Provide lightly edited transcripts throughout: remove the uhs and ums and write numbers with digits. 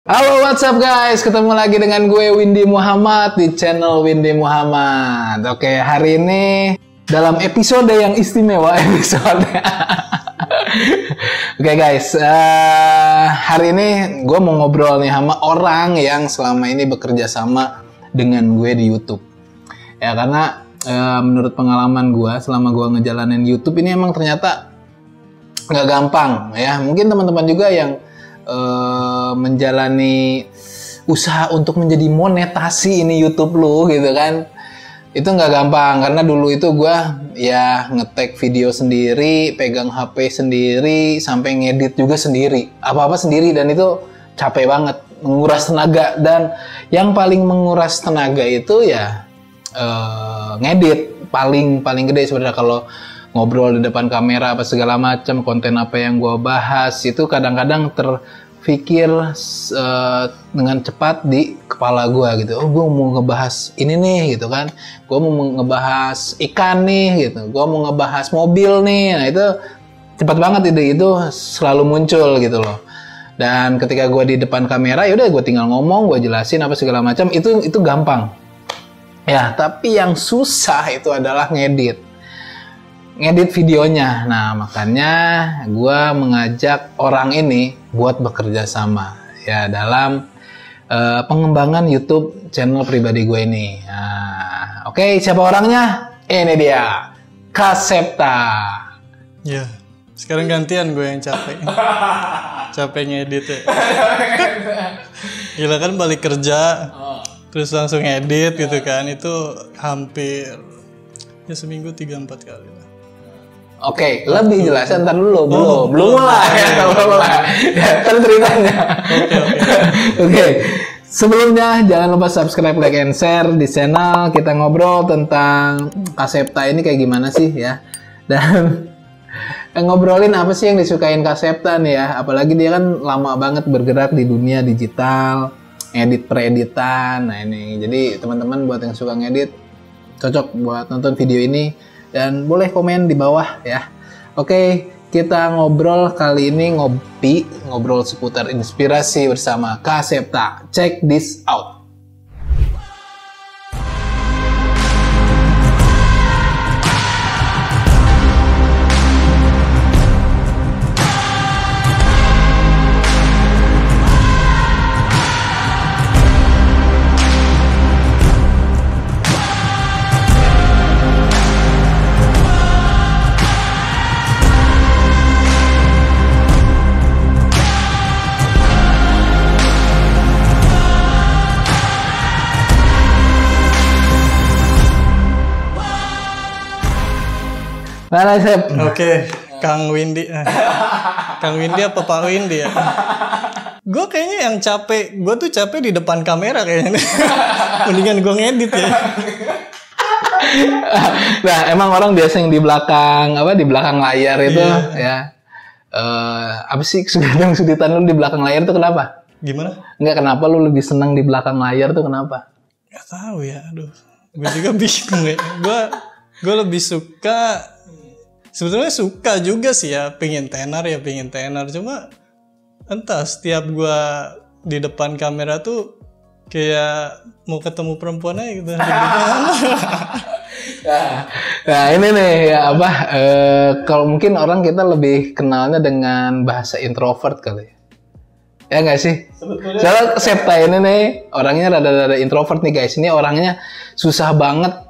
Halo, what's up guys? Ketemu lagi dengan gue Windy Muhammad di channel Windy Muhammad. Oke, hari ini dalam episode yang istimewa Oke guys, hari ini gue mau ngobrol nih sama orang yang selama ini bekerja sama dengan gue di YouTube. Ya karena menurut pengalaman gue selama gue ngejalanin YouTube ini emang ternyata nggak gampang ya. Mungkin teman-teman juga yang menjalani usaha untuk menjadi monetasi ini YouTube lu gitu kan, itu nggak gampang karena dulu itu gue ya nge-tag video sendiri, pegang HP sendiri, sampai ngedit juga sendiri, apa-apa sendiri, dan itu capek banget, menguras tenaga. Dan yang paling menguras tenaga itu ya ngedit, paling gede sebenarnya. Kalau ngobrol di depan kamera apa segala macam, konten apa yang gue bahas itu kadang-kadang terpikir dengan cepat di kepala gue gitu. Oh, gue mau ngebahas ini nih gitu kan, gue mau ngebahas ikan nih gitu, gue mau ngebahas mobil nih. Nah itu cepat banget itu selalu muncul gitu loh. Dan ketika gue di depan kamera ya udah gue tinggal ngomong, gue jelasin apa segala macam, itu gampang ya. Tapi yang susah itu adalah ngedit videonya. Nah, makanya gue mengajak orang ini buat bekerja sama ya dalam pengembangan YouTube channel pribadi gue ini. Nah, oke, siapa orangnya? Ini dia, Kasepta. Ya, sekarang gantian gue yang capek. Capek ngedit ya. Gila kan, balik kerja terus langsung ngedit gitu kan. Itu hampir ya seminggu 3-4 kali lah. Oke, lebih jelas ntar dulu. Belum mulai. Ya, kan ceritanya. Oke. Sebelumnya jangan lupa subscribe, like, and share di channel. Kita ngobrol tentang Kasepta ini kayak gimana sih ya. Dan ngobrolin apa sih yang disukain Kasepta nih ya. Apalagi dia kan lama banget bergerak di dunia digital, edit per-editan. Nah ini, jadi teman-teman buat yang suka ngedit, cocok buat nonton video ini. Dan boleh komen di bawah ya. Oke, kita ngobrol kali ini ngobrol seputar inspirasi bersama Kasepta. Check this out. Mana Sep? Oke, Kang Windy. Kang Windy apa Pak Windy ya? Gue kayaknya yang capek, gue tuh capek di depan kamera kayaknya. Mendingan gue ngedit ya. Nah, emang orang biasa yang di belakang layar itu ya. Apa sih kesulitan lu di belakang layar itu kenapa? Gimana? Enggak, kenapa lu lebih senang di belakang layar tuh kenapa? Gak tahu ya, aduh. Gue juga bingung ya. Gue lebih suka. Sebetulnya suka juga sih ya, pengen tenar. Cuma entah, setiap gue di depan kamera tuh kayak mau ketemu perempuan aja gitu. Nah ini nih ya kalau mungkin orang kita lebih kenalnya dengan bahasa introvert kali ya nggak sih? Soalnya Kasepta ini nih orangnya rada-rada introvert nih guys. Ini orangnya susah banget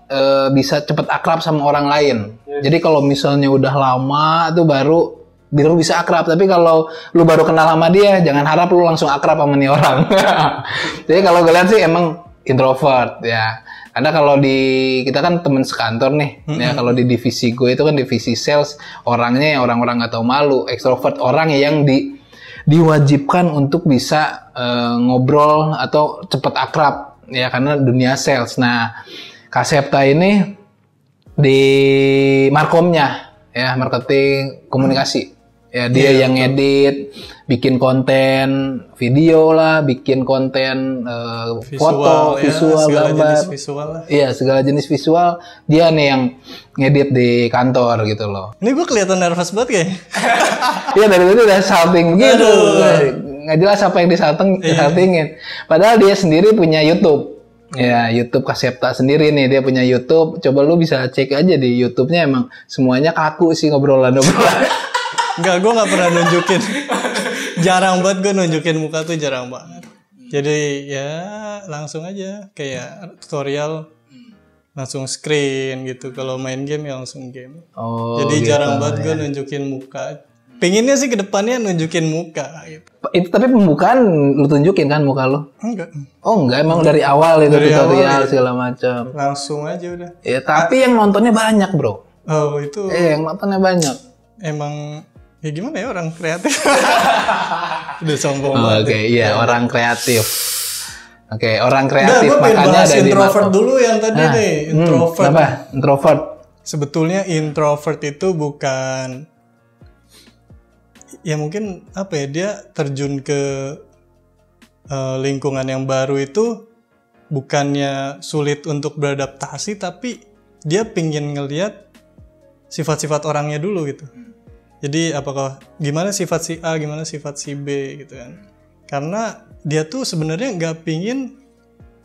bisa cepet akrab sama orang lain. Jadi kalau misalnya udah lama tuh baru bisa akrab. Tapi kalau lu baru kenal sama dia, jangan harap lu langsung akrab sama nih orang. Jadi kalau gue lihat sih emang introvert ya. Karena kalau kita kan temen sekantor nih, ya kalau di divisi gue itu kan divisi sales, orangnya yang orang-orang nggak tahu malu, ekstrovert, orang yang diwajibkan untuk bisa ngobrol atau cepet akrab ya karena dunia sales. Nah, Kasepta ini di markomnya ya, marketing komunikasi. Ya dia yang ngedit, bikin konten video lah, bikin konten foto, visual, segala gambar. jenis visual lah. Iya, segala jenis visual dia nih yang ngedit di kantor gitu loh. Ini gue kelihatan nervous banget kayaknya. Iya, dari tadi udah shouting gitu. nggak jelas apa yang disaltingin. Padahal dia sendiri punya YouTube. Ya, YouTube Kasepta sendiri nih, dia punya YouTube. Coba lu bisa cek aja di YouTube-nya, emang semuanya kaku sih ngobrolan. Enggak, gue nggak pernah nunjukin. Jarang banget gue nunjukin muka tuh, jarang banget. Jadi ya langsung aja kayak tutorial, langsung screen gitu. Kalau main game ya langsung game. Jadi gitu, jarang banget gue nunjukin muka. Pengennya sih kedepannya nunjukin muka gitu. Itu tapi pembukaan lu tunjukin kan muka lu? Enggak. Oh enggak, emang dari awal itu dari tutorial awal, segala macam. Langsung aja udah. Ya tapi yang nontonnya banyak bro. Oh itu. Yang nontonnya banyak. Emang ya gimana ya, orang kreatif. Udah sombong Oke, banget. iya orang kreatif. Oke, orang kreatif. Udah, makanya ada introvert dulu yang tadi nih. Introvert. Apa? Introvert. Sebetulnya introvert itu bukan, ya mungkin apa ya, dia terjun ke lingkungan yang baru itu bukannya sulit untuk beradaptasi, tapi dia pingin ngelihat sifat-sifat orangnya dulu gitu. Jadi apakah gimana sifat si A, gimana sifat si B gitu kan. Karena dia tuh sebenarnya nggak pingin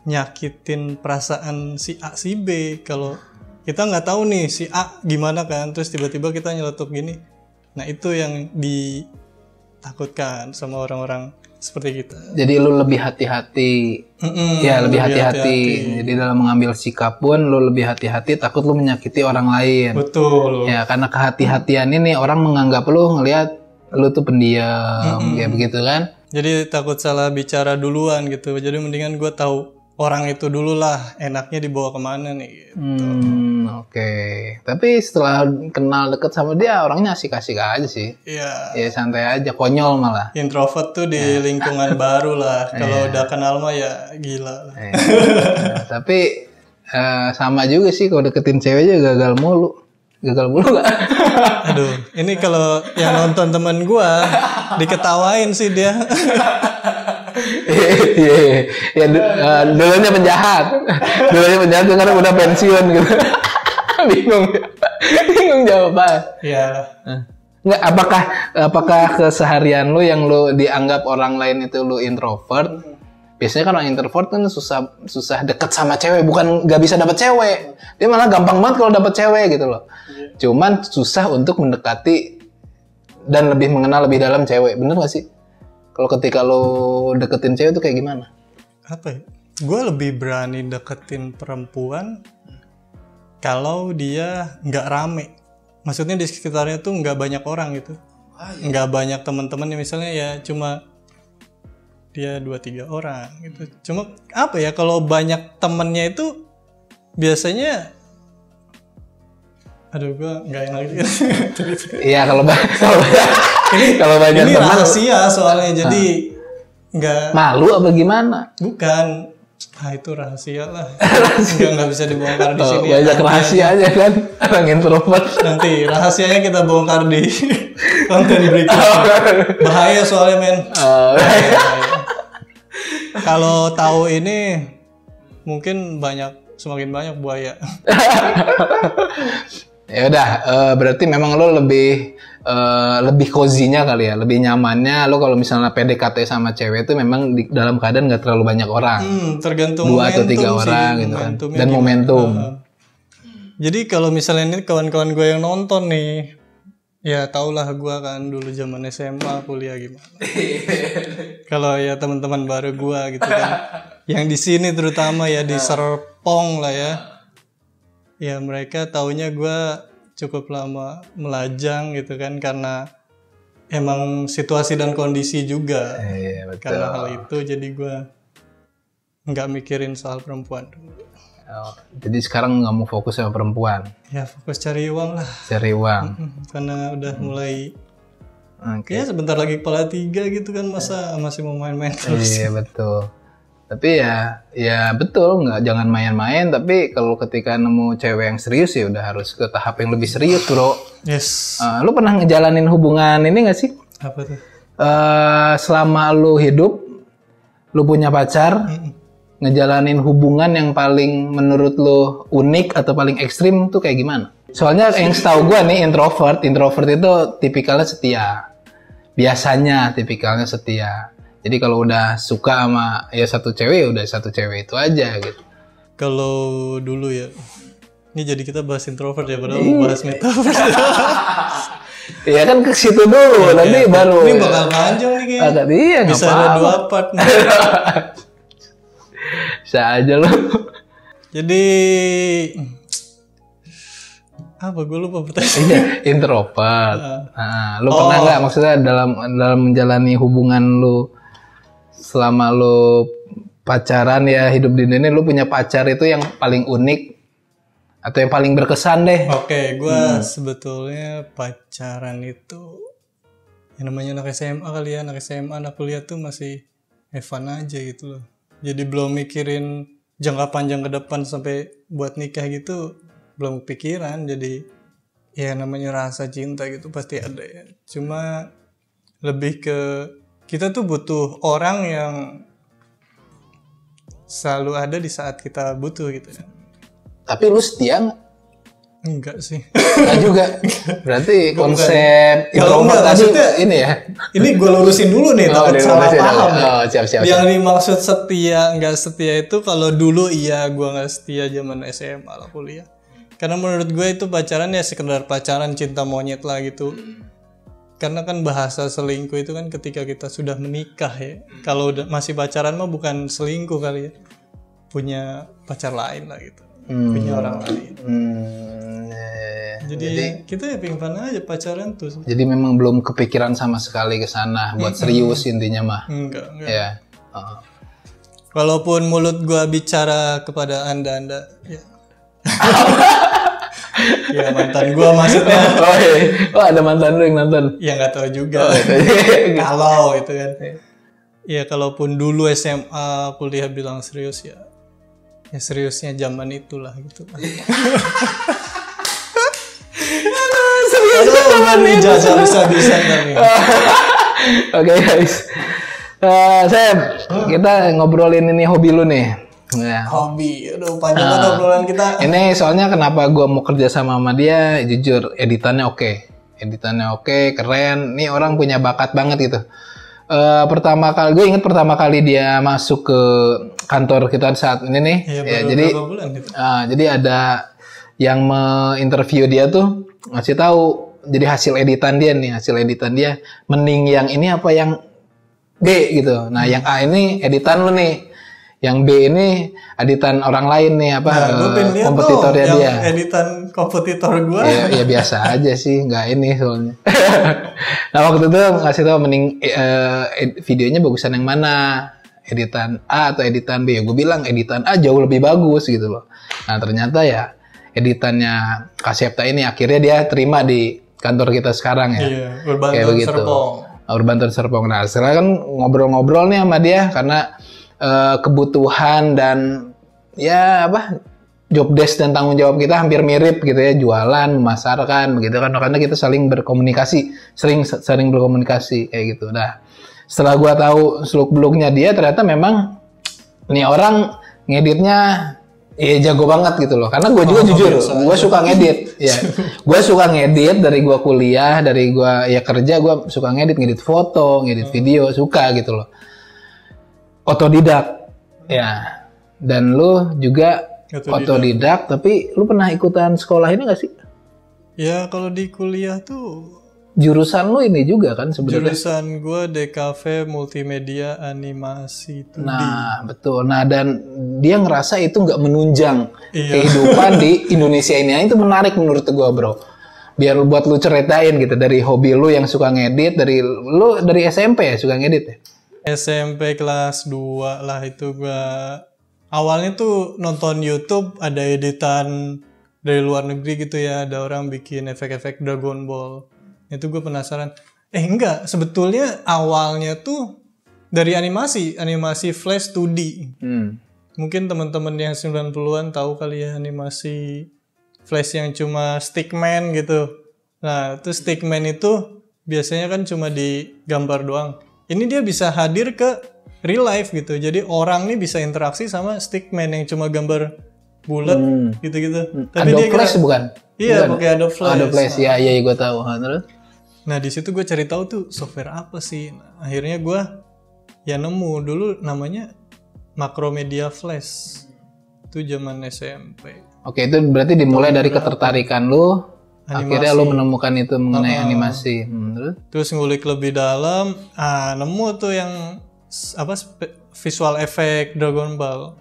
nyakitin perasaan si A si B. Kalau kita nggak tahu nih si A gimana kan, terus tiba-tiba kita nyeletuk gini. Nah itu yang ditakutkan sama orang-orang seperti kita. Jadi lu lebih hati-hati. Ya lebih hati-hati. Jadi dalam mengambil sikap pun lu lebih hati-hati, takut lu menyakiti orang lain. Betul. Ya karena kehati-hatian ini orang menganggap lu ngelihat lu tuh pendiam, kayak begitu kan. Jadi takut salah bicara duluan gitu. Jadi mendingan gue tahu orang itu dulu lah, enaknya dibawa kemana nih gitu. Oke. Tapi setelah kenal deket sama dia, orangnya asik-asik aja sih. Iya. Ya santai aja, konyol malah. Introvert tuh di lingkungan baru lah. Kalau udah kenal mah ya gila lah. Tapi sama juga sih, kalau deketin cewek aja gagal mulu. Gagal mulu gak? Aduh, ini kalau yang nonton temen gua diketawain sih dia. Iya, dulunya penjahat. Dulunya penjahat karena udah pensiun gitu. Bingung jawaban. Iya. Nggak, apakah keseharian lu yang lu dianggap orang lain itu lu introvert? Biasanya kan orang introvert kan susah deket sama cewek, bukan nggak bisa dapet cewek. Dia malah gampang banget kalau dapet cewek gitu loh. Cuman susah untuk mendekati dan lebih mengenal lebih dalam cewek. Bener gak sih? Kalau ketika lo deketin cewek itu kayak gimana? Apa ya? Gue lebih berani deketin perempuan kalau dia nggak rame. Maksudnya di sekitarnya tuh nggak banyak orang gitu. Nggak banyak teman-teman, misalnya ya cuma dia 2-3 orang gitu. Cuma apa ya, kalau banyak temennya itu biasanya, aduh gue nggak enak gitu. Iya kalau banyak ini teman rahasia soalnya, jadi nggak malu apa gimana? Bukan, itu rahasia lah. nggak bisa dibongkar di sini. Banyak rahasia aja kan orang introvert. Nanti rahasianya kita bongkar di konten berikutnya. Bahaya soalnya men. Bahaya. Kalau tahu ini mungkin semakin banyak buaya. Ya udah, berarti memang lo lebih cozy-nya kali ya, lebih nyamannya lo kalau misalnya PDKT sama cewek itu memang dalam keadaan nggak terlalu banyak orang. Tergantung 2 atau 3 orang gitu kan. Dan momentum. Jadi kalau misalnya ini kawan-kawan gue yang nonton nih, ya tau lah gue kan dulu zaman SMA kuliah gimana. Kalau ya teman-teman baru gue gitu kan, yang di sini terutama ya di Serpong lah ya. Ya mereka taunya gue cukup lama melajang gitu kan, karena emang situasi dan kondisi juga. Betul. Karena hal itu jadi gue nggak mikirin soal perempuan dulu. Jadi sekarang nggak mau fokus sama perempuan. Ya fokus cari uang lah. Cari uang. Karena udah mulai. Ya sebentar lagi kepala 3 gitu kan, masa masih mau main-main terus. Iya betul. Tapi ya betul, jangan main-main. Tapi kalau ketika nemu cewek yang serius ya udah harus ke tahap yang lebih serius, bro. Yes. Lu pernah ngejalanin hubungan ini nggak sih? Apa tuh? Selama lu hidup, lu punya pacar, ngejalanin hubungan yang paling menurut lu unik atau paling ekstrim tuh kayak gimana? Soalnya yang setahu gue nih introvert itu tipikalnya setia. Biasanya tipikalnya setia. Jadi kalau udah suka sama ya satu cewek, ya udah satu cewek itu aja gitu. Kalau dulu ya, ini jadi kita bahas introvert ya, padahal mau bahas metaverse. Iya kan ke situ dulu, nanti baru. Ini bakal panjang nih kayaknya. Agak iya, Bisa ada 2 part. Bisa aja loh. Jadi apa gue lupa pertanyaan. Iya, introvert. Lu pernah nggak maksudnya dalam menjalani hubungan lu selama lu pacaran ya, hidup di dunia, lu punya pacar itu yang paling unik atau yang paling berkesan deh? Oke, gue sebetulnya pacaran itu yang namanya anak SMA kali ya, anak SMA, anak kuliah tuh masih have fun aja gitu loh. Jadi belum mikirin jangka panjang ke depan sampai buat nikah gitu, belum kepikiran. Jadi ya namanya rasa cinta gitu pasti ada ya. Cuma lebih ke kita tuh butuh orang yang selalu ada di saat kita butuh gitu ya. Tapi lu setia nggak? Enggak sih. Nggak juga. Berarti konsep kalau introvert tadi ini ya. Ini gue lurusin dulu nih, takut salah paham. Siap. Yang dimaksud setia, nggak setia itu kalau dulu iya gue nggak setia zaman SMA lah kuliah. Karena menurut gue itu pacaran ya sekedar pacaran, cinta monyet lah gitu. Karena kan bahasa selingkuh itu kan ketika kita sudah menikah ya. Kalau masih pacaran mah bukan selingkuh kali ya. Punya pacar lain lah gitu. Punya orang lain. Jadi kita ya pingin aja pacaran tuh. Jadi memang belum kepikiran sama sekali ke sana buat serius intinya mah. Enggak. Ya. Walaupun mulut gua bicara kepada anda ya. Ya mantan gua maksudnya. Oh ada mantan lu yang nonton? Ya nggak tahu juga. Kalau itu kan. Ya kalaupun dulu SMA kuliah bilang serius ya. Ya seriusnya zaman itulah gitu. Aduh, ini jajah bisa-bisa nih. Oke guys. Kita ngobrolin ini hobi lu nih. Ya. Hobi, aduh panjang banget obrolan kita. Ini soalnya kenapa gua mau kerja sama dia, jujur editannya oke. Editannya oke, keren. Nih orang punya bakat banget gitu. Pertama kali gue inget pertama kali dia masuk ke kantor kita saat ini nih. Ya, jadi bulan gitu. Jadi ada yang menginterview dia tuh ngasih tahu jadi hasil editan dia mending yang ini apa yang B gitu. Nah, yang A ini editan lu nih. Yang B ini editan orang lain nih kompetitornya dia. Editan kompetitor gua. Ya biasa aja sih, nggak ini soalnya. Nah, waktu itu ngasih tahu mending videonya bagusan yang mana? Editan A atau editan B? Ya gue bilang editan A jauh lebih bagus gitu loh. Nah, ternyata ya editannya Kasepta ini akhirnya dia terima di kantor kita sekarang ya. Iya, Urban Serpong. Urban Serpong. Nah, setelah kan ngobrol-ngobrol nih sama dia karena kebutuhan dan ya job desk dan tanggung jawab kita hampir mirip gitu ya, jualan, memasarkan begitu kan, karena kita saling berkomunikasi, sering berkomunikasi kayak gitu. Nah, setelah gua tahu seluk-beluknya dia, ternyata memang nih orang ngeditnya ya jago banget gitu loh. Karena gue juga jujur, gue suka ngedit. Ya, gue suka ngedit dari gue kuliah, dari gue ya kerja, gue suka ngedit foto, ngedit video, suka gitu loh. Otodidak, ya. Dan lu juga otodidak, tapi lu pernah ikutan sekolah ini nggak sih? Ya kalau di kuliah tuh. Jurusan lu ini juga kan sebenarnya? Jurusan gue DKV Multimedia Animasi 2D. Nah betul. Nah dan dia ngerasa itu nggak menunjang kehidupan di Indonesia ini. Nah, itu menarik menurut gue bro. Biar buat lu ceritain gitu dari hobi lu yang suka ngedit, dari SMP ya suka ngedit ya? SMP kelas 2 lah itu gue awalnya tuh nonton YouTube ada editan dari luar negeri gitu ya, ada orang bikin efek-efek Dragon Ball. Itu gue penasaran. Enggak, sebetulnya awalnya tuh dari animasi Flash 2D. Mungkin teman-teman yang 90-an tahu kali ya animasi Flash yang cuma stickman gitu. Nah, itu stickman itu biasanya kan cuma di gambar doang. Ini dia bisa hadir ke real life gitu. Jadi orang nih bisa interaksi sama stickman yang cuma gambar bulat gitu-gitu. Tapi Adobe Flash bukan? Iya, pakai Adobe Flash. Adobe Flash, ya gue tahu. Terus? Nah, di situ gue cari tahu tuh software apa sih. Nah, akhirnya gue ya nemu dulu namanya Macromedia Flash. Itu zaman SMP. Oke, itu berarti dimulai dari ketertarikan lu, akhirnya lu menemukan itu mengenai animasi. Terus ngulik lebih dalam, nemu tuh yang visual effect Dragon Ball.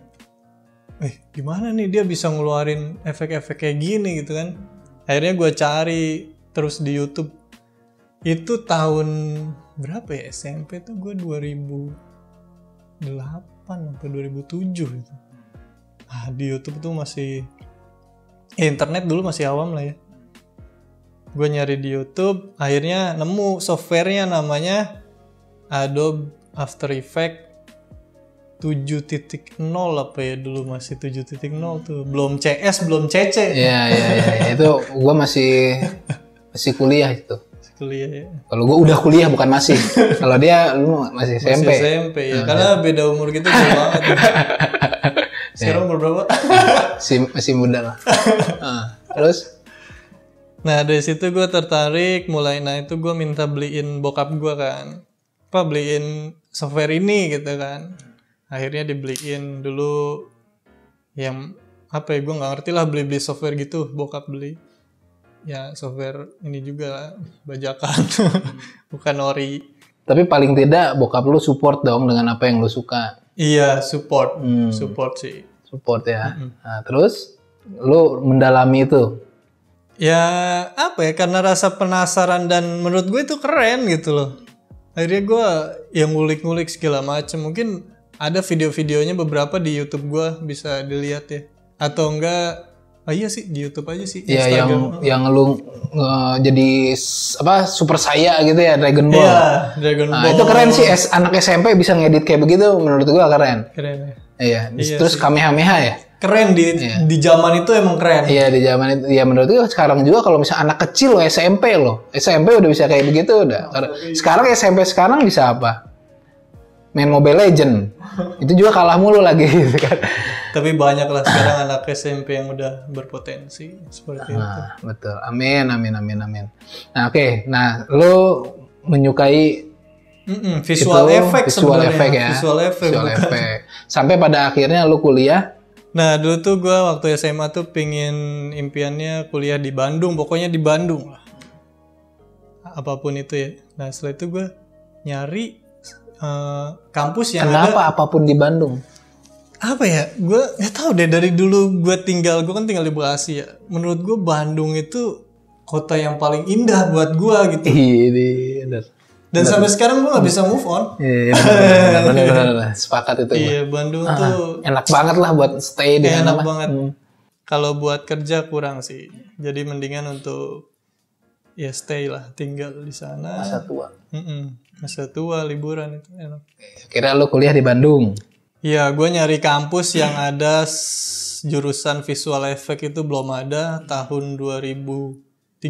Gimana nih dia bisa ngeluarin efek-efek kayak gini gitu kan? Akhirnya gue cari terus di YouTube. Itu tahun berapa ya? SMP tuh gue 2008 atau 2007 gitu. Di YouTube tuh masih internet dulu masih awam lah ya. Gue nyari di YouTube, akhirnya nemu softwarenya namanya Adobe After Effects 7.0 apa ya, dulu masih 7.0 tuh. Belum CS, belum CC. Iya. Itu gue masih kuliah itu. Kuliah ya. Kalau gue udah kuliah bukan masih. Kalau dia lu masih SMP. Masih SMP ya. Karena beda umur gitu jauh banget. Sekarang umur berapa? masih muda lah. Terus? Nah dari situ gue tertarik. Itu gue minta beliin bokap gue kan. Beliin software ini gitu kan. Akhirnya dibeliin dulu. Yang gue gak ngerti lah beli software gitu. Bokap beli. Ya software ini juga bajakan. Bukan ori. Tapi paling tidak bokap lu support dong dengan apa yang lu suka. Iya, support sih. Support ya. Nah, terus lu mendalami itu. Ya karena rasa penasaran dan menurut gue itu keren gitu loh. Akhirnya gue yang ngulik-ngulik segala macam. Mungkin ada video-videonya beberapa di YouTube gue bisa dilihat ya. Atau enggak? Iya sih di YouTube aja sih. Iya yang lu jadi super saya gitu ya Dragon Ball. Iya Dragon Ball. Itu keren sih anak SMP bisa ngedit kayak begitu menurut gua keren. Keren ya. Iya. Terus Kamehameha ya. Keren di zaman itu emang keren. Iya di zaman itu. Ya menurut gua sekarang juga kalau misalnya anak kecil SMP udah bisa kayak begitu udah. Sekarang SMP sekarang bisa apa? Main Mobile Legend. Itu juga kalah mulu lagi gitu kan. Tapi banyak lah sekarang anak SMP yang udah berpotensi seperti itu. Betul. Amin. Nah, oke. Nah, lo menyukai visual effect ya. Visual effect. Sampai pada akhirnya lo kuliah. Nah, dulu tuh gue waktu SMA tuh impiannya kuliah di Bandung. Pokoknya di Bandung lah. Apapun itu ya. Nah, setelah itu gue nyari kampus yang Kenapa apapun di Bandung? Apa ya, gue nggak tahu deh dari dulu gue kan tinggal di Bekasi ya. Menurut gue Bandung itu kota yang paling indah buat gue gitu. Iya, dan sampai sekarang gue nggak bisa move on. Iya, benar. Sepakat itu. Iya, Bandung tuh enak banget lah buat stay di sana. Enak banget. Kalau buat kerja kurang sih. Jadi mendingan untuk ya stay lah, tinggal di sana. Masa tua. Masa tua liburan itu enak. Kira lu kuliah di Bandung? Iya, gue nyari kampus yang ada jurusan visual effect itu belum ada tahun 2013.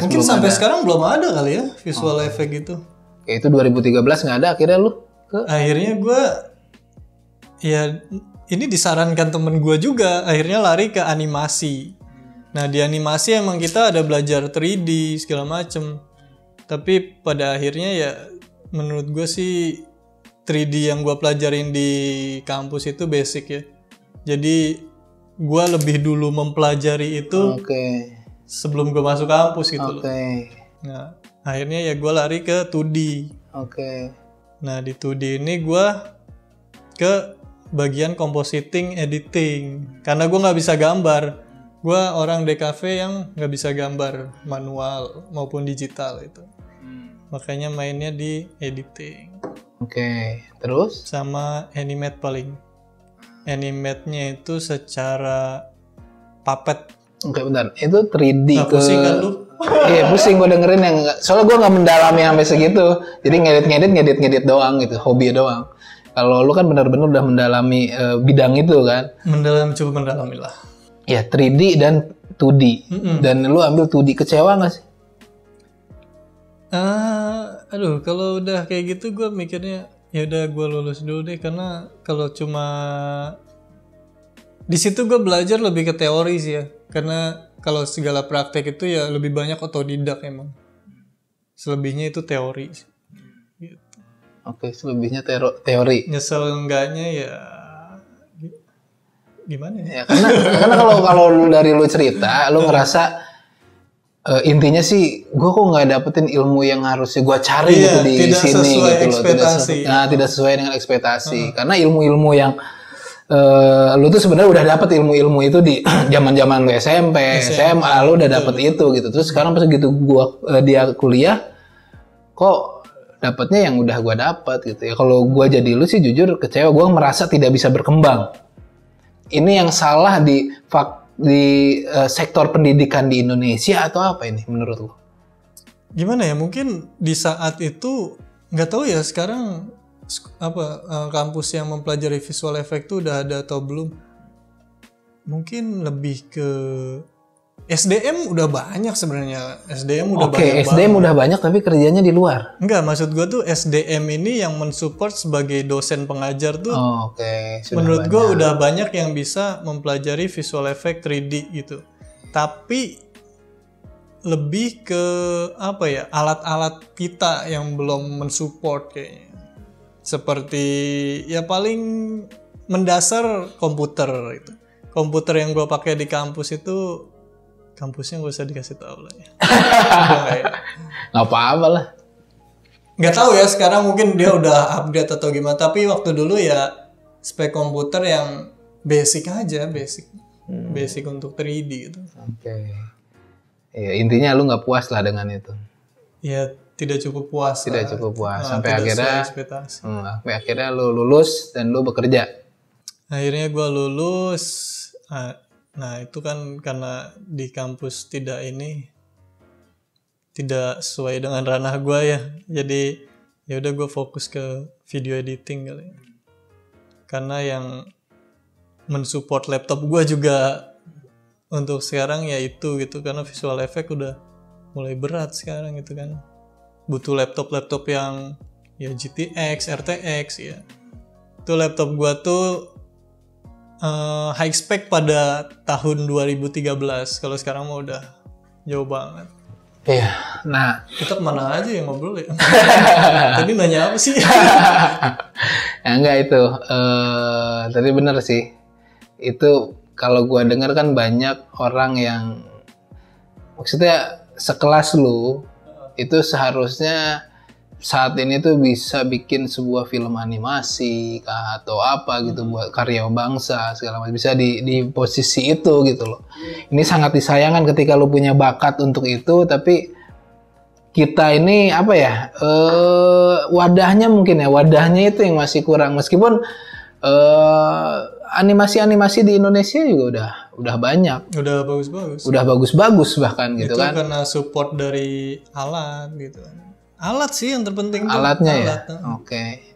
Mungkin sampai sekarang belum ada kali ya visual effect gitu. Kayak itu 2013 nggak ada, akhirnya lu Akhirnya gue ya ini disarankan temen gue juga, akhirnya lari ke animasi. Nah di animasi emang kita ada belajar 3D segala macem. Tapi pada akhirnya ya menurut gue sih 3D yang gue pelajarin di kampus itu basic ya. Jadi gue lebih dulu mempelajari itu sebelum gue masuk kampus gitu loh. Nah akhirnya ya gue lari ke 2D. Nah di 2D ini gue ke bagian compositing editing. Karena gue gak bisa gambar. Gue orang DKV yang gak bisa gambar manual maupun digital itu. Makanya mainnya di editing. Terus? Sama animate paling. Animate-nya itu secara puppet. Bentar. Itu 3D pusing kan lu? Iya pusing gue dengerin yang soalnya gue gak mendalami sampai segitu. Jadi ngedit doang gitu, hobi doang. Kalau lu kan benar-benar udah mendalami bidang itu kan? Coba mendalami lah. Ya 3D dan 2D. Dan lu ambil 2D, kecewa gak sih? Kalau udah kayak gitu gue mikirnya ya udah gue lulus dulu deh, karena kalau cuma di situ gue belajar lebih ke teori sih ya, karena kalau segala praktek itu ya lebih banyak otodidak emang, selebihnya itu teori sih. Gitu. Oke, selebihnya teori. Nyesel enggaknya ya gimana ya? Ya, karena kalau dari lu cerita, lu ngerasa intinya sih, gue kok nggak dapetin ilmu yang harusnya gue cari gitu di sini gitu loh. Tidak sesuai dengan ekspektasi. Karena ilmu-ilmu yang lu tuh sebenarnya udah dapet ilmu-ilmu itu di zaman-zaman lu SMP, SMA, lu udah dapet itu gitu. Terus sekarang pas gitu dia kuliah, kok dapetnya yang udah gue dapet gitu ya. Kalau gue jadi lu sih jujur kecewa, gue merasa tidak bisa berkembang. Ini yang salah di sektor pendidikan di Indonesia atau apa ini menurut lu? Gimana ya, mungkin di saat itu nggak tahu ya sekarang kampus yang mempelajari visual effect itu udah ada atau belum. Mungkin lebih ke SDM udah banyak sebenarnya. SDM udah banyak. Oke, SDM udah banyak tapi kerjanya di luar. Enggak, maksud gue tuh SDM ini yang mensupport sebagai dosen pengajar tuh. Menurut gue udah banyak yang bisa mempelajari visual effect 3D gitu. Tapi lebih ke apa ya, alat-alat kita yang belum mensupport kayaknya. Seperti ya paling mendasar komputer itu. Komputer yang gue pakai di kampus itu, kampusnya gak usah dikasih tahu lah ya. Nggak apa-apa lah. Nggak tahu ya sekarang mungkin dia udah upgrade atau gimana. Tapi waktu dulu ya spek komputer yang basic aja, basic untuk 3D gitu. Oke. Ya, intinya lu nggak puas lah dengan itu. Ya tidak cukup puas. Sampai akhirnya lu lulus dan lu bekerja. Akhirnya gue lulus. Nah itu kan karena di kampus tidak sesuai dengan ranah gue ya, jadi ya udah gue fokus ke video editing kali, karena yang mensupport laptop gue juga untuk sekarang ya itu gitu, karena visual effect udah mulai berat sekarang gitu kan, butuh laptop yang ya GTX, RTX ya. Itu laptop gue tuh high spec pada tahun 2013. Kalau sekarang mah udah jauh banget. Iya. Nah, kita kemana aja ya ngobrol ya? Tadi nanya apa sih? Ya enggak itu. Tadi bener sih. Itu kalau gua dengar kan banyak orang yang maksudnya sekelas lu itu seharusnya saat ini tuh bisa bikin sebuah film animasi kah, atau apa gitu buat karya bangsa segala macam, bisa di posisi itu gitu loh. Ini sangat disayangkan ketika lu punya bakat untuk itu, tapi kita ini apa ya, wadahnya itu yang masih kurang. Meskipun animasi di Indonesia juga udah banyak, udah bagus bahkan gitu itu kan. Itu karena support dari alat gitu. Alat sih yang terpenting tuh. Alatnya ya? Oke.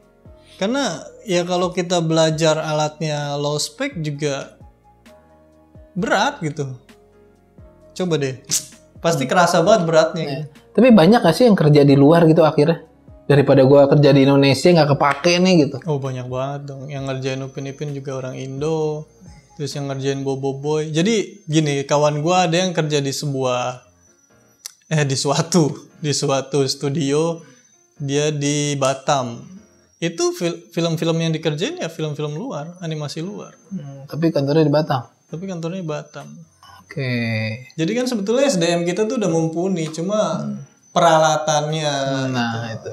Karena ya kalau kita belajar alatnya low spec juga berat gitu. Coba deh. Pasti kerasa banget beratnya. Ya. Gitu. Tapi banyak gak sih yang kerja di luar gitu akhirnya? Daripada gua kerja di Indonesia gak kepake nih gitu. Oh banyak banget dong. Yang ngerjain Upin Ipin juga orang Indo. Terus yang ngerjain Bobo Boy. Jadi gini, kawan gua ada yang kerja di suatu studio, dia di Batam. Itu film-film yang dikerjain ya film-film luar, animasi luar. Tapi kantornya di Batam. Oke. Jadi kan sebetulnya SDM kita tuh udah mumpuni, cuma peralatannya. Nah itu.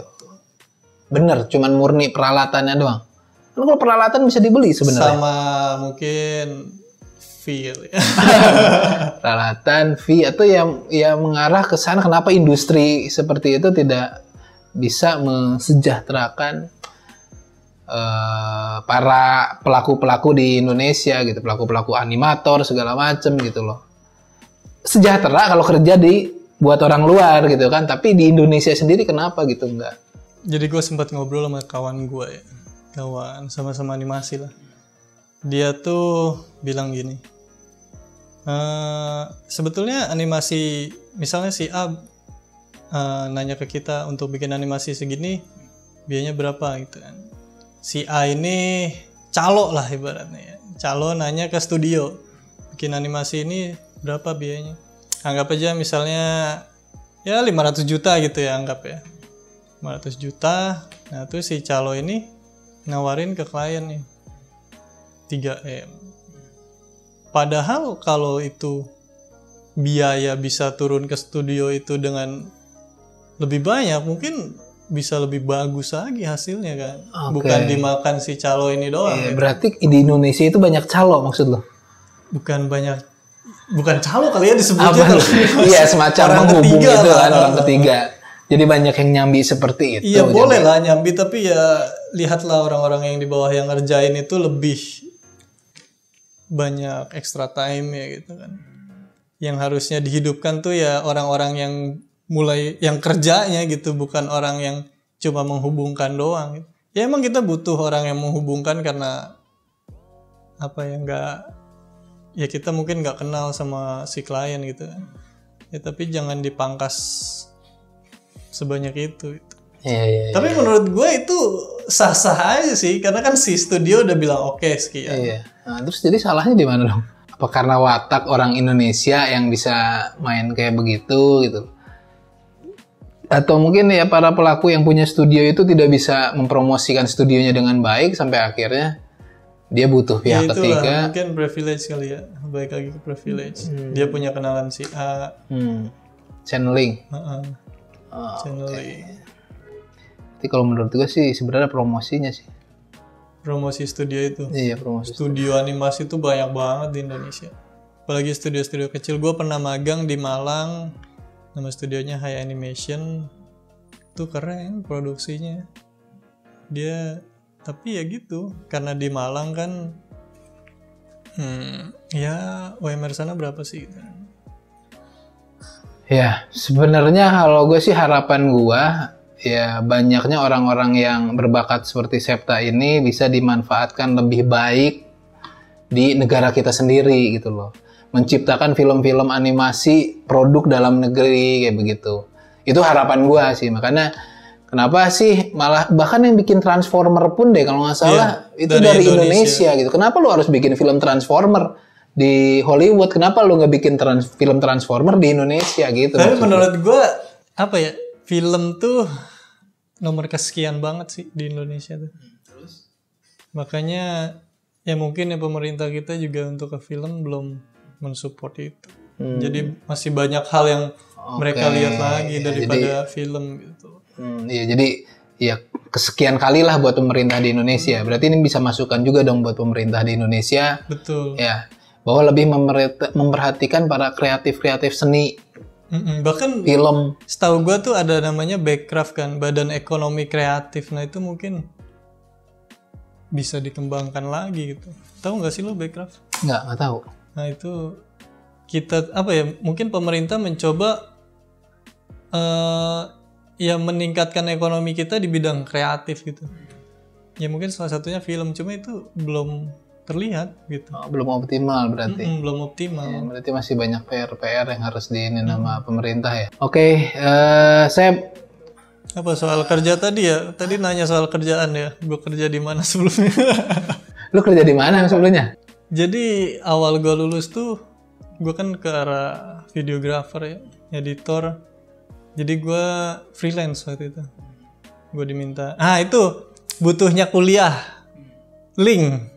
Bener, cuman murni peralatannya doang. Kan kalau peralatan bisa dibeli sebenarnya. Sama mungkin feel ya. Peralatan, fee, atau yang mengarah ke sana. Kenapa industri seperti itu tidak bisa mesejahterakan para pelaku-pelaku di Indonesia gitu, pelaku-pelaku animator segala macem gitu loh. Sejahtera kalau kerja buat orang luar gitu kan, tapi di Indonesia sendiri kenapa gitu enggak? Jadi gue sempat ngobrol sama kawan gue ya, kawan sama-sama animasi lah. Dia tuh bilang gini, sebetulnya animasi, misalnya si A nanya ke kita untuk bikin animasi segini, biayanya berapa gitu kan. Si A ini calo lah ibaratnya ya. Calo nanya ke studio, bikin animasi ini berapa biayanya. Anggap aja misalnya ya 500 juta gitu ya, anggap ya. 500 juta Nah tuh si calo ini nawarin ke klien nih 3M. Padahal kalau itu biaya bisa turun ke studio itu dengan lebih banyak, mungkin bisa lebih bagus lagi hasilnya kan. Bukan dimakan si calo ini doang. Gitu. Berarti di Indonesia itu banyak calo maksud lo? Bukan calo kali ya disebutnya. Iya, semacam menghubung itu kan, orang ketiga. Jadi banyak yang nyambi seperti itu. Iya boleh lah nyambi, tapi ya lihatlah orang-orang yang di bawah yang ngerjain itu lebih banyak extra time ya gitu kan. Yang harusnya dihidupkan tuh ya orang-orang yang yang kerjanya gitu, bukan orang yang cuma menghubungkan doang. Ya emang kita butuh orang yang menghubungkan karena ya kita mungkin nggak kenal sama si klien gitu kan. Ya tapi jangan dipangkas sebanyak itu. Iya. Tapi menurut gue itu sah-sah aja sih, karena kan si studio udah bilang oke sekian. Iya. Nah, terus jadi salahnya di mana dong? Apa karena watak orang Indonesia yang bisa main kayak begitu gitu? Atau mungkin ya para pelaku yang punya studio itu tidak bisa mempromosikan studionya dengan baik sampai akhirnya dia butuh pihak ketiga. Mungkin privilege kali ya, baik lagi ke privilege. Dia punya kenalan si A. Channeling. Channeling. Jadi kalau menurut gue sih sebenarnya promosinya sih. Promosi studio itu. Iya, promosi. Studio animasi itu banyak banget di Indonesia. Apalagi studio-studio kecil. Gue pernah magang di Malang. Nama studionya High Animation. Itu keren produksinya. Tapi ya gitu. Karena di Malang kan ya UMR sana berapa sih gitu. Ya, sebenarnya kalau gue sih harapan gue ya banyaknya orang-orang yang berbakat seperti Septa ini bisa dimanfaatkan lebih baik di negara kita sendiri gitu loh. Menciptakan film-film animasi produk dalam negeri kayak begitu. Itu harapan gue sih. Makanya kenapa sih malah bahkan yang bikin Transformer pun deh kalau nggak salah itu dari Indonesia gitu. Kenapa lu harus bikin film Transformer di Hollywood? Kenapa lu nggak bikin film Transformer di Indonesia gitu? Tapi menurut gue film tuh nomor kesekian banget sih di Indonesia tuh. Makanya ya mungkin ya pemerintah kita juga untuk ke film belum mensupport itu. Jadi masih banyak hal yang mereka lihat lagi daripada film gitu. Iya, jadi ya kesekian kali lah buat pemerintah di Indonesia. Berarti ini bisa masukan juga dong buat pemerintah di Indonesia. Betul. Ya, bahwa lebih memperhatikan para kreatif seni. Bahkan film. Setahu gue tuh ada namanya Backcraft kan, Badan Ekonomi Kreatif. Nah itu mungkin bisa dikembangkan lagi gitu. Tahu nggak sih lo Backcraft? Nggak tahu. Nah itu kita mungkin pemerintah mencoba ya meningkatkan ekonomi kita di bidang kreatif gitu. Ya mungkin salah satunya film, cuma itu belum terlihat gitu. Belum optimal berarti. Belum optimal. Ya, berarti masih banyak PR yang harus diinin sama pemerintah ya. Oke, saya soal kerja tadi ya? Tadi nanya soal kerjaan ya. Gue kerja di mana sebelumnya? Lu kerja di mana sebelumnya? Jadi awal gue lulus tuh gue kan ke arah videographer ya, editor. Jadi gue freelance waktu itu. Gue diminta. Itu butuhnya kuliah. Link.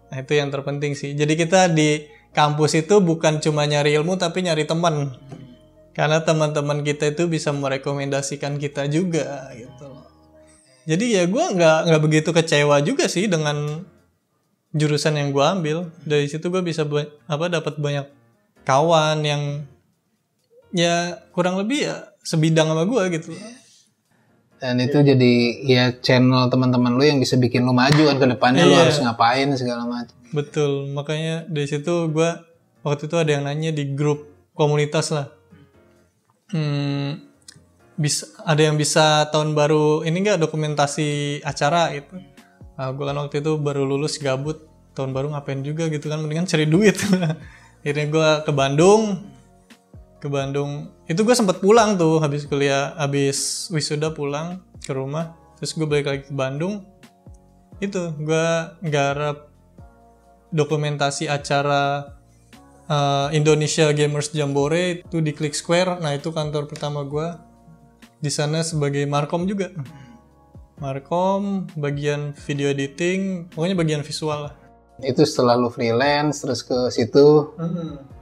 Nah itu yang terpenting sih. Jadi kita di kampus itu bukan cuma nyari ilmu tapi nyari teman. Karena teman-teman kita itu bisa merekomendasikan kita juga gitu. Jadi ya gue nggak begitu kecewa juga sih dengan jurusan yang gue ambil. Dari situ gue bisa dapat banyak kawan yang ya kurang lebih ya sebidang sama gue gitu. Dan itu jadi ya channel teman-teman lu yang bisa bikin lu maju kan ke depannya. Lu harus ngapain segala macam. Betul, makanya dari situ gue waktu itu ada yang nanya di grup komunitas lah. Ada yang bisa tahun baru ini nggak dokumentasi acara gitu. Gue kan waktu itu baru lulus gabut, tahun baru ngapain juga gitu kan, mendingan cari duit. Akhirnya gue ke Bandung. Itu gue sempat pulang tuh habis kuliah, habis wisuda pulang ke rumah, terus gue balik lagi ke Bandung. Itu gue garap dokumentasi acara Indonesia Gamers Jambore itu di Click Square. Nah itu kantor pertama gue di sana sebagai markom juga. Markom, bagian video editing, pokoknya bagian visual lah. Itu setelah lu freelance terus ke situ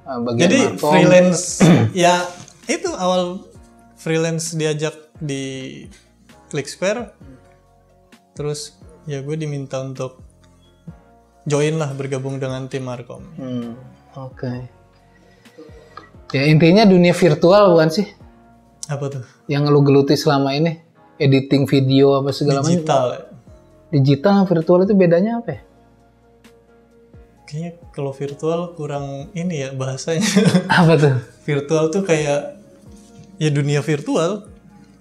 bagian Jadi Markom. freelance ya itu awal freelance diajak di ClickSquare, terus ya gue diminta untuk join lah, bergabung dengan tim Markom. Oke. Ya intinya dunia virtual bukan sih? Apa tuh? Yang lu geluti selama ini, editing video apa segala macam. Digital. Digital sama virtual itu bedanya apa ya? Kayaknya kalau virtual kurang ini ya bahasanya. Apa tuh? Virtual tuh kayak ya dunia virtual.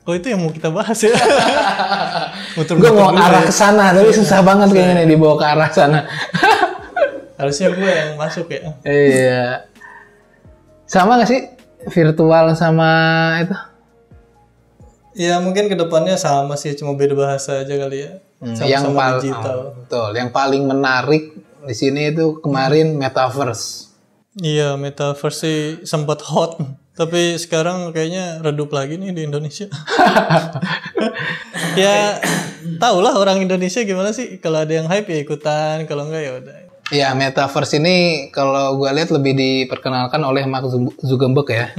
Oh itu yang mau kita bahas ya. Gue mau arah ke sana, tapi susah banget kayaknya nih dibawa ke arah sana. Harusnya gue yang masuk ya. Iya. Sama gak sih virtual sama itu? Ya mungkin kedepannya sama sih, cuma beda bahasa aja kali ya. Sama-sama digital. Betul. Yang paling menarik di sini itu kemarin metaverse. Iya, metaverse sih sempat hot, tapi sekarang kayaknya redup lagi nih di Indonesia. Ya, tau lah orang Indonesia gimana sih, kalau ada yang hype ya ikutan, kalau enggak ya udah. Ya, metaverse ini kalau gue lihat lebih diperkenalkan oleh Mark Zuckerberg ya.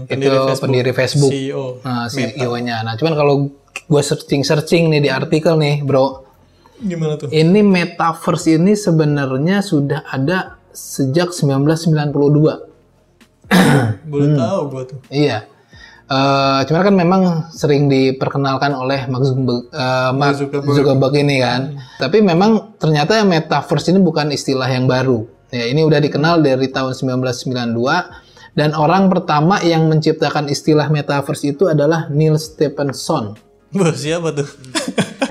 Pendiri Facebook. CEO. Nah, CEO-nya. Nah, cuman kalau gue searching nih di artikel nih, bro. Gimana tuh? Ini metaverse ini sebenarnya sudah ada sejak 1992. Boleh tahu gue tuh. Iya. Cuman kan memang sering diperkenalkan oleh Mark Zuckerberg ini kan. Tapi memang ternyata metaverse ini bukan istilah yang baru. Ya, ini udah dikenal dari tahun 1992 dan orang pertama yang menciptakan istilah metaverse itu adalah Neil Stephenson. Siapa tuh?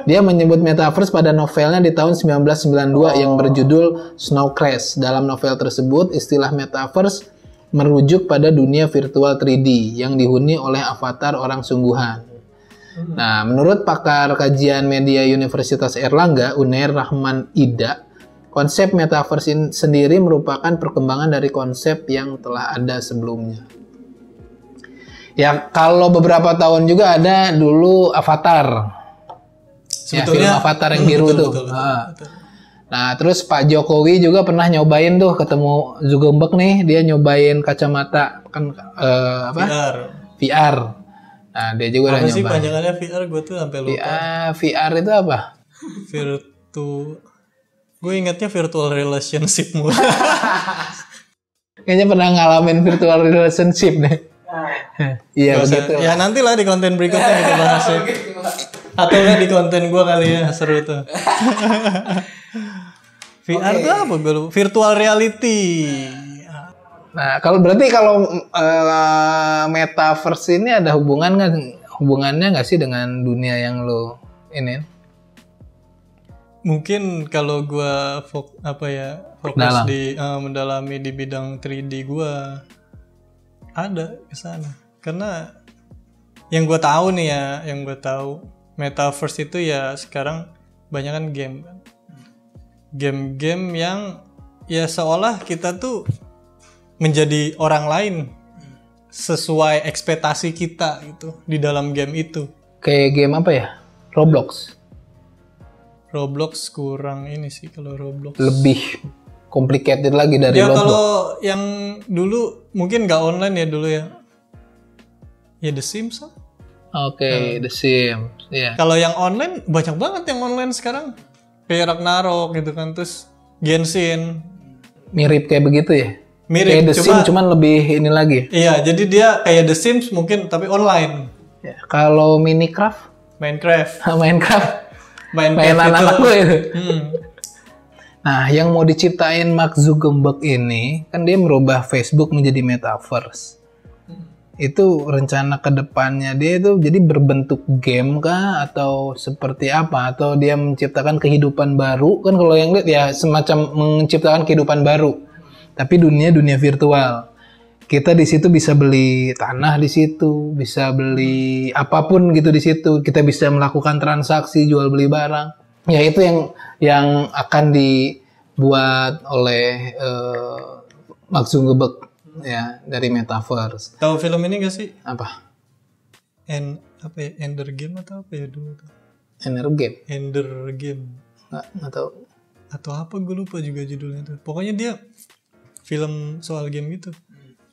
Dia menyebut metaverse pada novelnya di tahun 1992 yang berjudul Snow Crash. Dalam novel tersebut, istilah metaverse merujuk pada dunia virtual 3D yang dihuni oleh avatar orang sungguhan. Nah, menurut pakar kajian media Universitas Erlangga, Unair Rahman Ida, konsep metaverse sendiri merupakan perkembangan dari konsep yang telah ada sebelumnya. Ya, kalau beberapa tahun juga ada dulu Avatar. Ya, film Avatar yang biru tuh. Betul. Nah, terus Pak Jokowi juga pernah nyobain tuh ketemu Zuckerberg nih, dia nyobain kacamata kan VR. Nah, dia juga udah nyobain. Apa sih panjangannya VR? Gue tuh sampai lupa. VR itu apa? Gue ingatnya virtual relationship mulu. Kayaknya pernah ngalamin virtual relationship deh. Iya begitu. Ya nantilah di konten berikutnya kita bahas ya. Atau nggak di konten gue kali ya, seru tuh. VR itu apa? Virtual reality. Nah, kalau metaverse ini ada hubungannya nggak sih dengan dunia yang lo ini? Mungkin kalau gue fokus mendalami di bidang 3D gue ada ke sana. Karena yang gue tahu nih ya, metaverse itu ya sekarang banyak kan game-game yang ya seolah kita tuh menjadi orang lain sesuai ekspektasi kita gitu di dalam game itu. Kayak game apa ya? Roblox kurang ini sih kalau Roblox. Lebih complicated lagi dari Roblox. Ya kalau yang dulu mungkin nggak online ya dulu ya. Ya The Sims lah. Oke, The Sims. Yeah. Kalau yang online banyak banget yang online sekarang. Kayak Ragnarok gitu kan, terus Genshin. Mirip kayak begitu ya? Mirip, kayak The Sims cuman lebih ini lagi. Iya, jadi dia kayak The Sims mungkin tapi online. Ya, kalau Minecraft? Main anak-anak gue itu. Nah, yang mau diciptain Mark Zuckerberg ini, kan dia merubah Facebook menjadi metaverse. Itu rencana kedepannya dia itu jadi berbentuk game kah atau seperti apa, atau dia menciptakan kehidupan baru kan? Kalau yang lihat ya semacam menciptakan kehidupan baru tapi dunia virtual. Kita di situ bisa beli tanah, di situ bisa beli apapun gitu, di situ kita bisa melakukan transaksi jual beli barang. Ya itu yang akan dibuat oleh Mark Zuckerberg ya dari metaverse. Tahu film ini gak sih? Apa? Ender Game atau apa ya dulu tuh? Ender Game. Ender Game. Nggak tahu. Atau apa gue lupa juga judulnya tuh. Pokoknya dia film soal game gitu.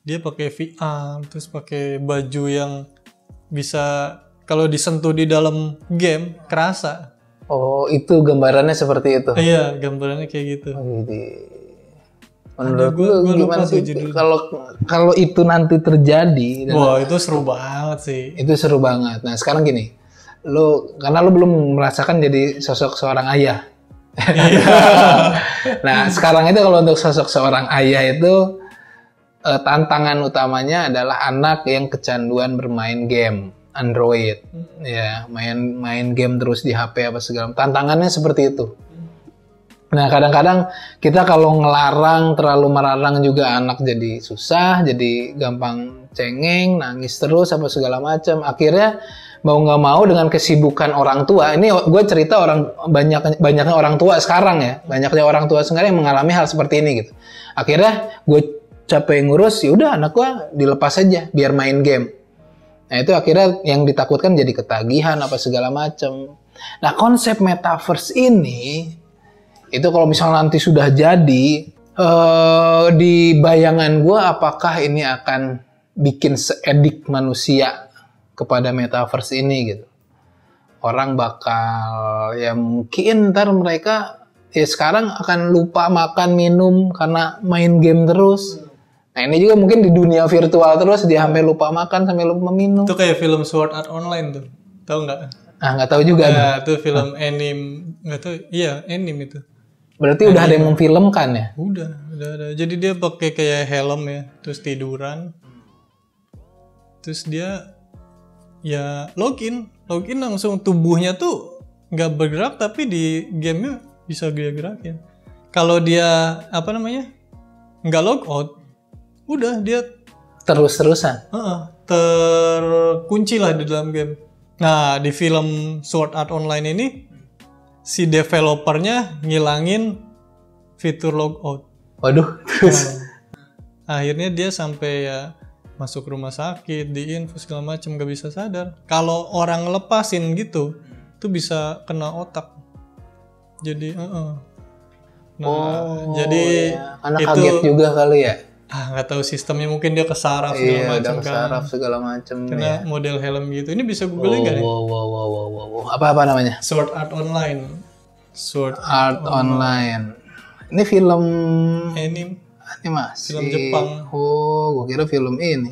Dia pakai VR, terus pakai baju yang bisa kalau disentuh di dalam game kerasa. Oh, itu gambarannya seperti itu. Iya, gambarannya kayak gitu. Menurut gue gimana sih kalau itu nanti terjadi? Wah, itu seru banget sih. Itu seru banget. Nah, sekarang gini. Karena lu belum merasakan jadi sosok seorang ayah. Nah, sekarang itu kalau untuk sosok seorang ayah itu tantangan utamanya adalah anak yang kecanduan bermain game Android, ya main game terus di HP apa segala. Tantangannya seperti itu. Nah, kadang-kadang kita kalau terlalu melarang juga anak jadi susah, jadi gampang cengeng, nangis terus apa segala macam. Akhirnya mau nggak mau dengan kesibukan orang tua, ini gue cerita banyaknya orang tua sekarang ya, banyaknya orang tua sekarang yang mengalami hal seperti ini gitu. Akhirnya gue capek ngurus, ya udah anak gue dilepas aja biar main game. Nah itu akhirnya yang ditakutkan jadi ketagihan apa segala macam. Nah konsep metaverse ini itu kalau misalnya nanti sudah jadi, di bayangan gue apakah ini akan bikin seedik manusia kepada metaverse ini gitu. Orang bakal ya mungkin ntar mereka ya sekarang akan lupa makan minum karena main game terus. Nah ini juga mungkin di dunia virtual terus dia sampai lupa makan sampai lupa minum. Itu kayak film Sword Art Online tuh, tahu nggak? Nggak tahu juga. Nah itu film anime, nggak tahu. Iya anime itu. Berarti udah ada yang memfilmkan ya? Udah ada. Jadi dia pakai kayak helm ya, terus tiduran, terus dia ya login langsung tubuhnya tuh nggak bergerak tapi di gamenya bisa gerak-gerakin. Kalau dia nggak log out, udah dia terus-terusan. Terkunci lah di dalam game. Nah di film Sword Art Online ini si developernya ngilangin fitur logout. Waduh, terus akhirnya dia sampai ya masuk rumah sakit, diinfus segala macam, gak bisa sadar. Kalau orang lepasin gitu, tuh bisa kena otak. Jadi, jadi ya. Karena itu kaget juga kali ya. Nggak tahu sistemnya, mungkin dia kesaraf segala macam kan. Kesaraf segala macam. Kena model helm gitu. Ini bisa googling nggak nih? Wow. Apa namanya? Sword Art Online. Sword Art Online. Ini film animasi. Film Jepang. Oh, gue kira film ini.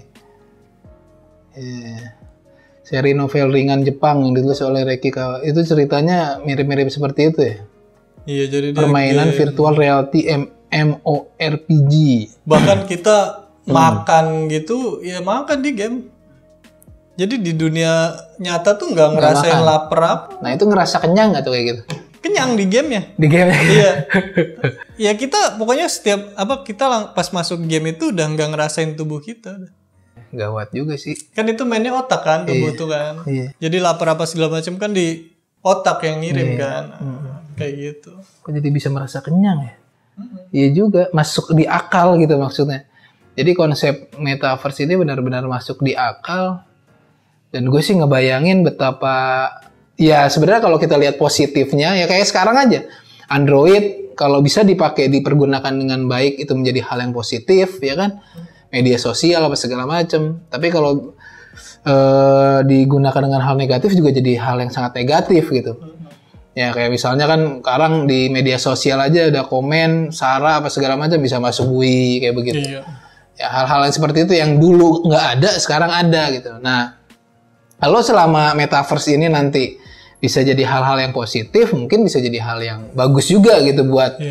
Seri novel ringan Jepang yang ditulis oleh Reiki Kawa. Itu ceritanya mirip-mirip seperti itu ya? Iya, jadi permainan virtual reality MMORPG. Bahkan kita makan gitu, ya makan di game. Jadi di dunia nyata tuh nggak ngerasain lapar apa. Nah itu ngerasa kenyang nggak tuh kayak gitu? Kenyang di gamenya. Di gamenya. Iya. Ya kita pokoknya setiap kita pas masuk game itu udah nggak ngerasain tubuh kita. Gawat juga sih. Kan itu mainnya otak kan tubuh tuh kan. Iya. Jadi lapar apa segala macam kan di otak yang ngirim kan. Kayak gitu. Kok jadi bisa merasa kenyang ya? Iya juga, masuk di akal gitu maksudnya. Jadi konsep metaverse ini benar-benar masuk di akal. Dan gue sih ngebayangin betapa, ya sebenarnya kalau kita lihat positifnya, ya kayak sekarang aja. Android kalau bisa dipergunakan dengan baik itu menjadi hal yang positif, ya kan? Media sosial apa segala macam. Tapi kalau digunakan dengan hal negatif juga jadi hal yang sangat negatif gitu. Ya kayak misalnya kan sekarang di media sosial aja ada komen, sara apa segala macam bisa masuk bui kayak begitu. Iya. Ya hal-hal yang seperti itu yang dulu nggak ada sekarang ada gitu. Nah, kalau selama metaverse ini nanti bisa jadi hal-hal yang positif, mungkin bisa jadi hal yang bagus juga gitu buat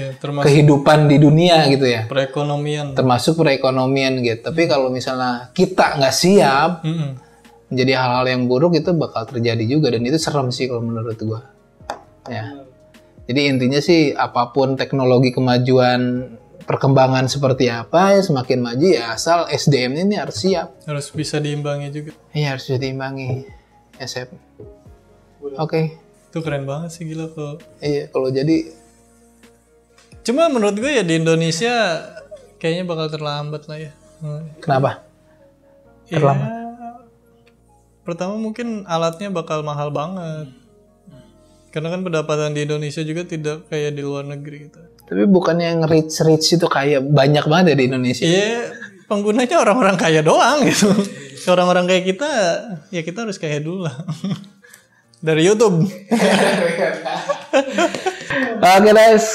kehidupan di dunia gitu ya. Perekonomian. Termasuk perekonomian gitu. Tapi kalau misalnya kita nggak siap, menjadi hal-hal yang buruk itu bakal terjadi juga dan itu serem sih kalau menurut gua. Ya. Jadi intinya sih apapun teknologi kemajuan perkembangan seperti apa ya semakin maju ya asal SDM ini harus siap. Harus bisa diimbangi juga. Iya harus bisa diimbangi. Ya Sep. Oke. Itu keren banget sih gila kalau. Iya kalau jadi. Cuma menurut gue ya di Indonesia kayaknya bakal terlambat lah ya. Kenapa? Terlambat. Ya, pertama mungkin alatnya bakal mahal banget. Karena kan pendapatan di Indonesia juga tidak kayak di luar negeri gitu. Tapi bukannya yang rich itu kayak banyak banget ya di Indonesia? Iya, penggunanya orang-orang kaya doang gitu. Orang-orang kayak kita, ya kita harus kaya dulu lah. Dari YouTube. Oke guys.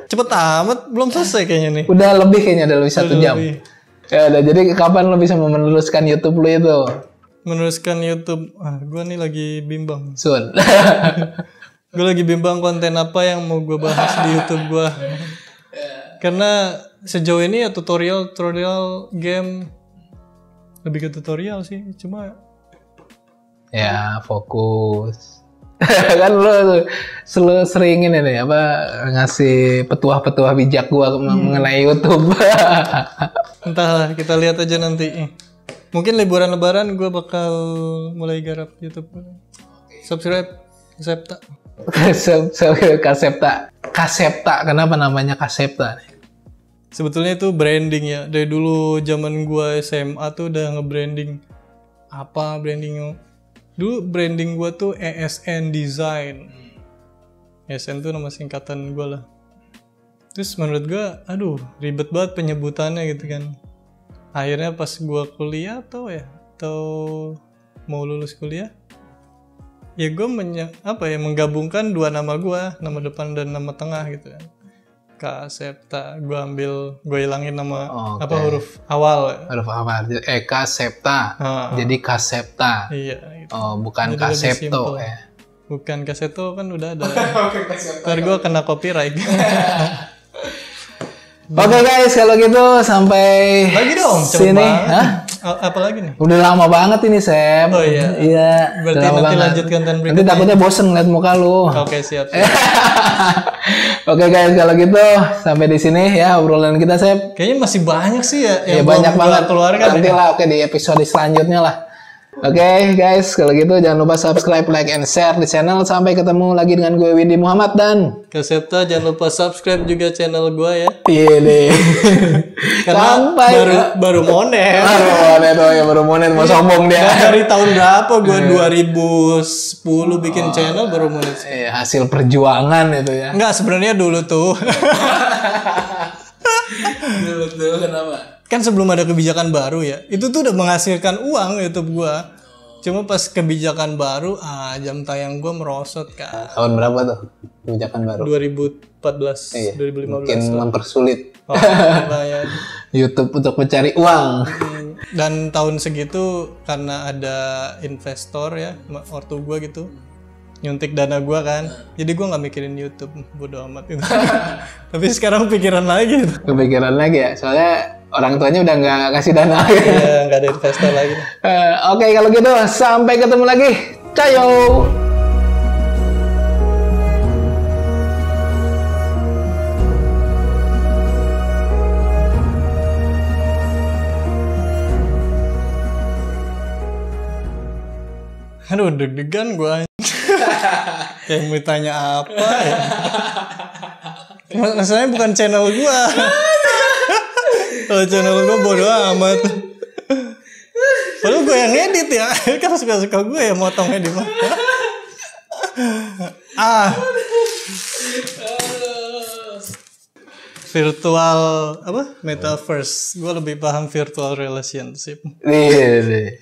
Cepet amat, belum selesai kayaknya nih. Udah lebih kayaknya, udah lebih 1 jam. Lebih. Ya udah, jadi kapan lo bisa meneruskan YouTube lo itu? Meneruskan YouTube, gue nih lagi bimbang. Sun. Gue lagi bimbang konten apa yang mau gue bahas di YouTube gue. Karena sejauh ini ya tutorial game lebih ke tutorial sih, cuma ya fokus. Kan lo selalu seringin ini apa ngasih petuah-petuah bijak gua mengenai YouTube. entahlah, kita lihat aja nanti. Mungkin liburan lebaran gue bakal mulai garap YouTube. Subscribe Kasepta. Kasepta. Kenapa namanya Kasepta? Sebetulnya itu branding ya. Dari dulu zaman gue SMA tuh udah nge-branding. Apa branding? Dulu branding gue tuh ESN Design. ESN tuh nama singkatan gue lah. Terus menurut gue, aduh ribet banget penyebutannya gitu kan. Akhirnya pas gue kuliah atau mau lulus kuliah, ya gue menggabungkan 2 nama gue, nama depan dan nama tengah gitu kan. Kasepta, gue hilangin nama huruf awal. Huruf awal, Kasepta. Jadi Kasepta. Iya. Gitu. Oh, bukan jadi Kasepto ya. Bukan Kasepto kan udah ada. Ntar gue kena copyright. Oke guys, kalau gitu sampai lagi dong sini. Hah? Apa lagi nih? Udah lama banget ini, Sam. Oh iya. Iya. Berarti nanti lanjut konten berikutnya. Nanti takutnya bosen ngeliat muka lu. Oke, siap. Oke guys, kalau gitu sampai di sini ya obrolan kita, Sam. Kayaknya masih banyak sih ya yang banyak banget keluarkan. Nanti lah di episode selanjutnya lah. Oke guys, kalau gitu jangan lupa subscribe, like, and share di channel. Sampai ketemu lagi dengan gue Windy Muhammad dan Kasepta. Jangan lupa subscribe juga channel gue ya. Iya deh. Sampai baru monet. Baru monet mau sombong dia. Dari tahun berapa gue 2010 bikin channel baru monet. Hasil perjuangan itu ya. Enggak, sebenarnya dulu tuh. Dulu kenapa? Kan sebelum ada kebijakan baru ya, itu tuh udah menghasilkan uang YouTube gua. Cuma pas kebijakan baru, jam tayang gua merosot kan. Tahun berapa tuh kebijakan baru? 2014, 2015. Mungkin mempersulit YouTube untuk mencari uang. Dan tahun segitu karena ada investor ya, ortu gua gitu, nyuntik dana gua kan. Jadi gua nggak mikirin YouTube, bodo amat gitu. Tapi sekarang pikiran lagi. Kepikiran lagi ya, soalnya orang tuanya udah nggak kasih dana. Iya, nggak ada investor lagi. Oke, kalau gitu sampai ketemu lagi. Cayo. Aduh, deg-degan gue. Kayak mau tanya apa ya. Masalahnya bukan channel gue. Kalau channel gue bodo amat. Padahal gue yang ngedit ya. Kan suka-suka gue ya motongnya di mana. Virtual metaverse. Gue lebih paham virtual relationship. Iya.